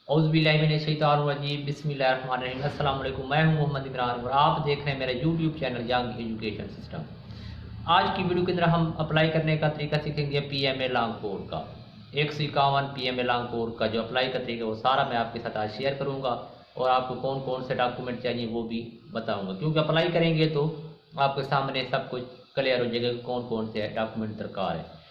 औज़ुबिल्लाहिमिनश्शैतानिर्रजीम बिस्मिल्लाहिर्रहमानिर्रहीम। अस्सलाम वालेकुम। मैं हूं मोहम्मद इमरान और आप देख रहे हैं मेरा YouTube channel young education system. आज की वीडियो के अंदर हम अप्लाई करने का तरीका सीखेंगे पीएमए लॉन्ग कोड का। 151 पीएमए लॉन्ग कोड का जो अप्लाई का तरीका वो सारा मैं आपके साथ आज शेयर करूँगा और आपको कौन कौन से डॉक्यूमेंट चाहिए वो भी बताऊँगा, क्योंकि अप्लाई करेंगे तो आपके सामने सब कुछ क्लियर हो जाएगा कौन कौन से डॉक्यूमेंट दरकार है।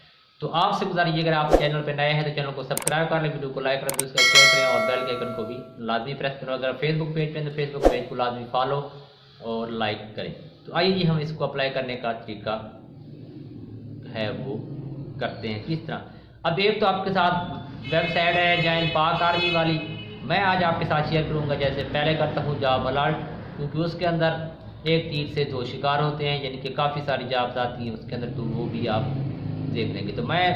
तो आपसे गुजारिश अगर आप चैनल पर नए हैं तो चैनल को सब्सक्राइब कर लें, वीडियो को लाइक करें, उसका शेयर करें और बेल के आइकन को भी लाजमी प्रेस करें। अगर फेसबुक पेज पे तो फेसबुक पेज को लाजमी फॉलो और लाइक करें। तो आइए जी हम इसको अप्लाई करने का तरीका है वो करते हैं किस तरह। अब एक तो आपके साथ वेबसाइट है जैन पाक आर्मी वाली, मैं आज आपके साथ शेयर करूँगा। जैसे पहले करता हूँ जॉब अलर्ट, क्योंकि उसके अंदर एक तीर से दो शिकार होते हैं, यानी कि काफ़ी सारी जॉब्स आती हैं उसके अंदर, तो वो भी आप देख लेंगे। तो मैं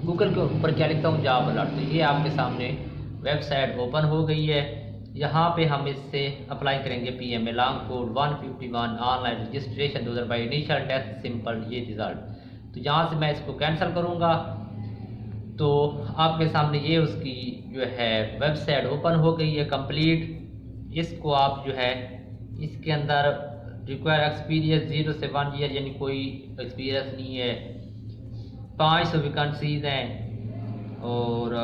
गूगल के ऊपर क्या लिखता हूँ, जॉब अलर्ट। तो ये आपके सामने वेबसाइट ओपन हो गई है। यहाँ पे हम इससे अप्लाई करेंगे PMA long code 151 online registration 2022 initial test simple ये रिज़ल्ट। तो यहाँ से मैं इसको कैंसिल करूँगा तो आपके सामने ये उसकी जो है वेबसाइट ओपन हो गई है कंप्लीट। इसको आप जो है इसके अंदर रिक्वायर एक्सपीरियंस 0 से 1 ईयर, यानी कोई एक्सपीरियंस नहीं है। 500 वैकेंसीज हैं और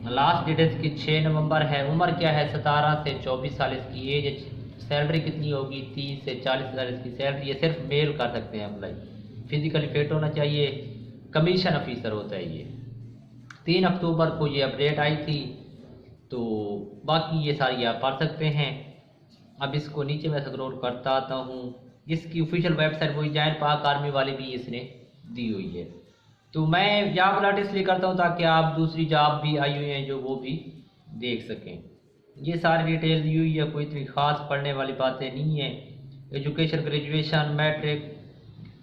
लास्ट डेट इसकी 6 नवंबर है। उम्र क्या है, 17 से 24 साल इसकी एज है। सैलरी कितनी होगी, 30 से 40 हज़ार इसकी सैलरी है। सिर्फ मेल कर सकते हैं अप्लाई। फिजिकली फिट होना चाहिए। कमीशन ऑफिसर होता है ये। 3 अक्टूबर को ये अपडेट आई थी, तो बाकी ये सारी आप पढ़ सकते हैं। अब इसको नीचे मैं स्क्रॉल करता आता हूँ। इसकी ऑफिशियल वेबसाइट वही जैन पाक आर्मी वाली भी इसने दी हुई है। तो मैं जॉब अलर्ट इसलिए करता हूँ ताकि आप दूसरी जॉब भी आई हुई हैं जो वो भी देख सकें। ये सारी डिटेल दी हुई है, कोई इतनी ख़ास पढ़ने वाली बातें नहीं है। Education graduation matric.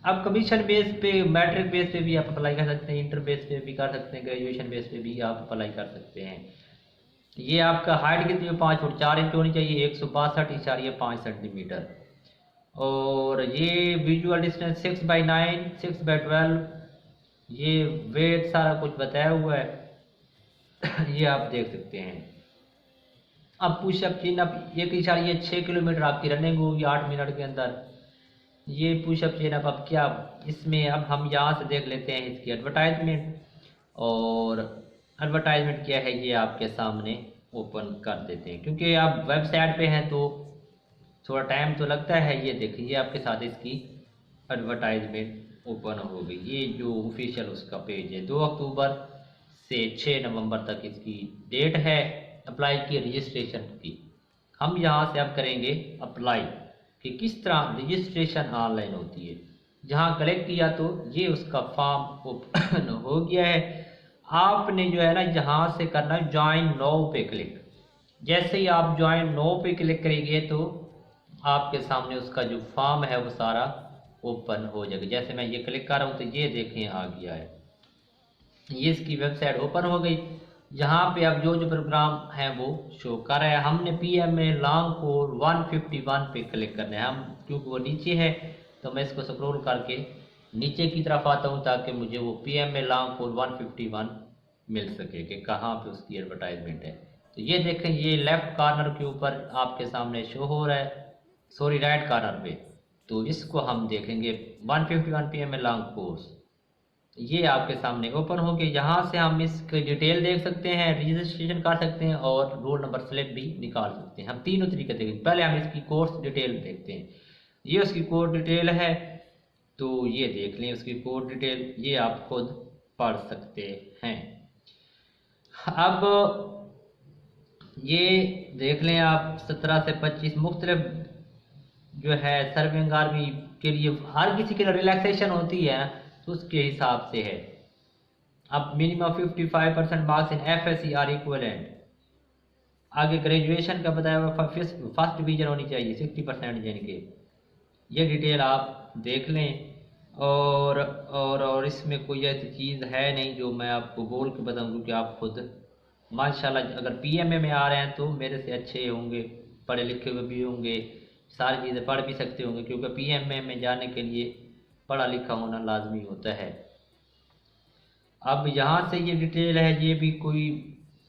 अब कमीशन बेस पे मैट्रिक बेस पे भी आप अप्लाई कर सकते हैं, इंटर बेस पे भी कर सकते हैं, ग्रेजुएशन बेस पे भी आप अप्लाई कर सकते हैं। ये आपका हाइट कितनी है, 5 फुट 4 इंच होनी चाहिए, 162.5 सेंटीमीटर। और ये विजुअल डिस्टेंस 6/9 6/12। ये वेट सारा कुछ बताया हुआ है ये आप देख सकते हैं। अब पुशअप चिन अप 1.6 किलोमीटर आपकी रनिंग होगी 8 मिनट के अंदर। ये पुशअप चिन अप अब क्या इसमें, अब हम यहाँ से देख लेते हैं इसकी एडवर्टाइजमेंट। और एडवर्टाइजमेंट क्या है ये आपके सामने ओपन कर देते हैं, क्योंकि आप वेबसाइट पे हैं तो थोड़ा टाइम तो लगता है। ये देखिए ये आपके साथ इसकी एडवर्टाइजमेंट ओपन हो गई। ये जो ऑफिशियल उसका पेज है, 2 अक्टूबर से 6 नवंबर तक इसकी डेट है अप्लाई की रजिस्ट्रेशन की। हम यहाँ से अब करेंगे अप्लाई कि किस तरह रजिस्ट्रेशन ऑनलाइन होती है। जहाँ क्लिक किया तो ये उसका फॉर्म ओपन हो गया है। आपने जो है ना यहाँ से करना है ज्वाइन नाउ पे क्लिक। जैसे ही आप ज्वाइन नाउ पे क्लिक करेंगे तो आपके सामने उसका जो फॉर्म है वो सारा ओपन हो जाएगा। जैसे मैं ये क्लिक कर रहा हूँ तो ये देखें आ गया है, ये इसकी वेबसाइट ओपन हो गई। यहाँ पे अब जो जो प्रोग्राम है वो शो कर रहा है। हमने पीएमए लॉन्ग कोड 151 पे क्लिक करना है हम, क्योंकि वो नीचे है तो मैं इसको स्क्रॉल करके नीचे की तरफ आता हूँ ताकि मुझे वो पीएमए लॉन्ग कोड 151 मिल सके कि कहाँ पे उसकी एडवर्टाइजमेंट है। तो ये देखें ये लेफ्ट कॉर्नर के ऊपर आपके सामने शो हो रहा है, सॉरी राइट कॉर्नर पे। तो इसको हम देखेंगे 151 पीएमए लॉन्ग कोर्स। ये आपके सामने ओपन हो गया। यहाँ से हम इसकी डिटेल देख सकते हैं, रजिस्ट्रेशन कर सकते हैं और रोल नंबर स्लिप भी निकाल सकते हैं। हम तीनों तरीके देखेंगे। पहले हम इसकी कोर्स डिटेल देखते हैं। ये उसकी कोर्स डिटेल है, तो ये देख लें उसकी कोर्स डिटेल, ये आप खुद पढ़ सकते हैं। अब ये देख लें आप 17 से 25 मुख्तलिफ जो है सर्विंग आर्मी के लिए, हर किसी के लिए रिलैक्सेशन होती है तो उसके हिसाब से है। अब minimum 55% marks in FSc or equivalent. आगे ग्रेजुएशन का बताया हुआ फर्स्ट डिवीजन होनी चाहिए 60% यानी कि। ये डिटेल आप देख लें। और इसमें कोई ऐसी चीज़ है नहीं जो मैं आपको बोल के बताऊँ, क्योंकि आप खुद माशाल्लाह अगर पीएमए में आ रहे हैं तो मेरे से अच्छे होंगे, पढ़े लिखे हुए भी होंगे, सारी चीज़ें पढ़ भी सकते होंगे, क्योंकि पीएमए में जाने के लिए पढ़ा लिखा होना लाजमी होता है। अब यहाँ से ये डिटेल है, ये भी कोई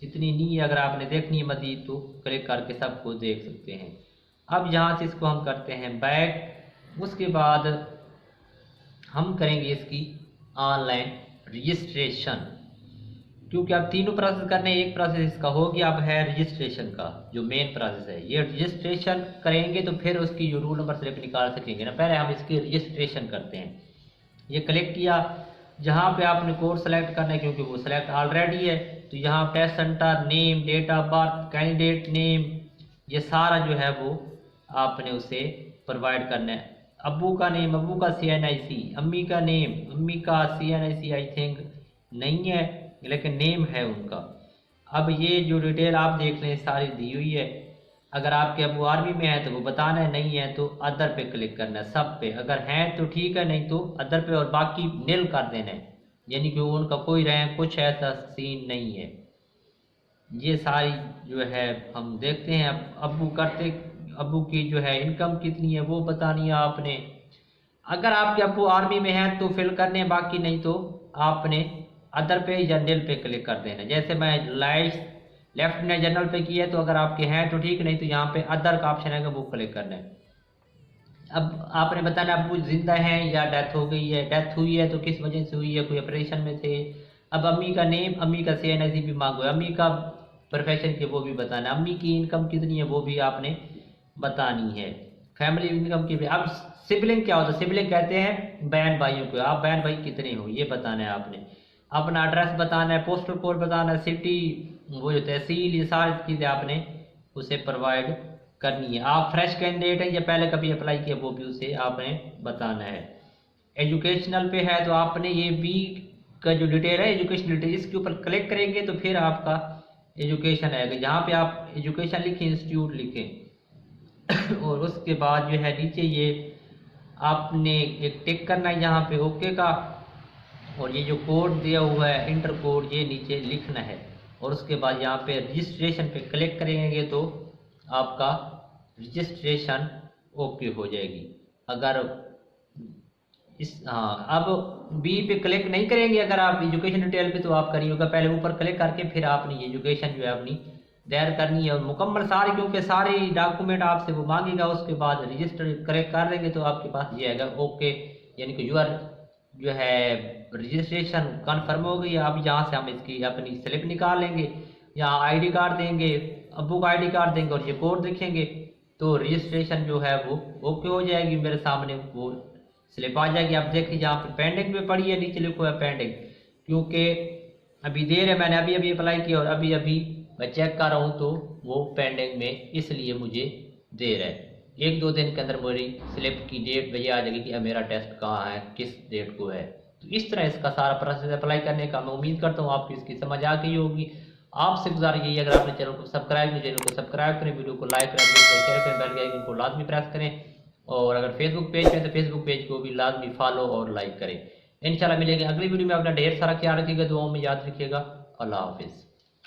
इतनी नहीं है। अगर आपने देखनी है मज़ीद तो क्लिक करके सबको देख सकते हैं। अब यहाँ से इसको हम करते हैं बैक। उसके बाद हम करेंगे इसकी ऑनलाइन रजिस्ट्रेशन, क्योंकि अब तीनों प्रोसेस करने, एक प्रोसेस इसका हो गया, अब है रजिस्ट्रेशन का जो मेन प्रोसेस है। ये रजिस्ट्रेशन करेंगे तो फिर उसकी जो रूल नंबर स्लिप निकाल सकेंगे ना। पहले हम इसकी रजिस्ट्रेशन करते हैं। ये क्लिक किया, जहाँ पे आपने कोड सेलेक्ट करना है क्योंकि वो सिलेक्ट ऑलरेडी है, तो यहाँ test centre, name, date of birth, candidate name, ये सारा जो है वो आपने उसे प्रोवाइड करना है। अब्बू का नेम, अब्बू का CNIC, अम्मी का नेम, अम्मी का CNIC आई थिंक नहीं है लेकिन नेम है उनका। अब ये जो डिटेल आप देख रहे हैं सारी दी हुई है। अगर आपके अबू आर्मी में है तो वो बताना है, नहीं है तो अदर पे क्लिक करना है। सब पे अगर हैं तो ठीक है, नहीं तो अदर पे, और बाकी नील कर देना है, यानी कि उनका कोई रैंक कुछ ऐसा सीन नहीं है। ये सारी जो है हम देखते हैं। अब अबू की जो है इनकम कितनी है वो बतानी है आपने। अगर आपके अबू आर्मी में हैं तो फिल करने हैं, बाकी नहीं तो आपने अदर पे या नील पे क्लिक कर देना। जैसे मैं लेफ्टिनेंट जनरल पे किया है, तो अगर आपके हैं तो ठीक, नहीं तो यहाँ पे अदर का ऑप्शन है वो क्लिक करना है। अब आपने बताना अबू जिंदा हैं या डेथ हो गई है, डेथ हुई है तो किस वजह से हुई है, कोई ऑपरेशन में थे। अब अम्मी का नेम, अम्मी का CNIC भी मांगो, अम्मी का प्रोफेशन के वो भी बताना, अम्मी की इनकम कितनी है वो भी आपने बतानी है, फैमिली इनकम की भी। अब सिबलिंग क्या होता है, सिबलिंग कहते हैं बहन भाइयों को, आप बहन भाई कितने हो ये बताना है आपने। अपना एड्रेस बताना है, पोस्टल कोड बताना है, सिटी, वो जो तहसील, ये सारी चीज़ें आपने उसे प्रोवाइड करनी है। आप फ्रेश कैंडिडेट हैं या पहले कभी अप्लाई किया वो भी उसे आपने बताना है। एजुकेशनल पे है तो आपने ये बी का जो डिटेल है एजुकेशन डिटेल, इसके ऊपर क्लिक करेंगे तो फिर आपका एजुकेशन आएगा। जहाँ पे आप एजुकेशन लिखें, इंस्टीट्यूट लिखें और उसके बाद जो है नीचे ये आपने एक टिक करना है यहाँ पे ओके का, और ये जो कोड दिया हुआ है इंटर कोड ये नीचे लिखना है। और उसके बाद यहाँ पे रजिस्ट्रेशन पे क्लिक करेंगे तो आपका रजिस्ट्रेशन ओके हो जाएगी। अगर अब बी पे क्लिक नहीं करेंगे अगर आप एजुकेशन डिटेल पे, तो आप करिए होगा पहले ऊपर क्लिक करके फिर आपने ये एजुकेशन जो है अपनी दायर करनी है और मुकम्मल सारी, क्योंकि सारे डॉक्यूमेंट आपसे वो मांगेगा। उसके बाद रजिस्टर करेक्ट कर देंगे तो आपके पास ये आएगा ओके, यानी कि यूआर जो है रजिस्ट्रेशन कन्फर्म हो गई है। अब यहाँ से हम इसकी अपनी स्लिप निकाल लेंगे, यहाँ ID कार्ड देंगे, अब्बू का ID कार्ड देंगे और ये कोड लिखेंगे तो रजिस्ट्रेशन जो है वो ओके हो जाएगी। मेरे सामने वो स्लिप आ जाएगी। आप देखिए जहाँ पे पेंडिंग पे पड़ी है नीचे लिखो है पेंडिंग, क्योंकि अभी देर है, मैंने अभी अप्लाई किया और अभी मैं चेक कर रहा हूँ तो वो पेंडिंग में इसलिए मुझे देर है। 1-2 दिन के अंदर मेरी स्लिप की डेट वही आ जाएगी कि मेरा टेस्ट कहाँ है, किस डेट को है। तो इस तरह इसका सारा प्रोसेस अप्लाई करने का मैं उम्मीद करता हूँ आपको इसकी समझ आ गई होगी। आपसे गुजारिश यही, अगर आपने चैनल को सब्सक्राइब नहीं, चैनल को सब्सक्राइब करें, वीडियो को लाइक करें, शेयर करें, बेल आइकन को लाजमी प्रेस करें, और अगर फेसबुक पेज है तो फेसबुक पेज को भी लाजमी फॉलो और लाइक करें। इंशाल्लाह मिलेंगे अगली वीडियो में। अपना ढेर सारा ख्याल रखिएगा, दुआओं में याद रखिएगा। अल्लाह हाफिज़।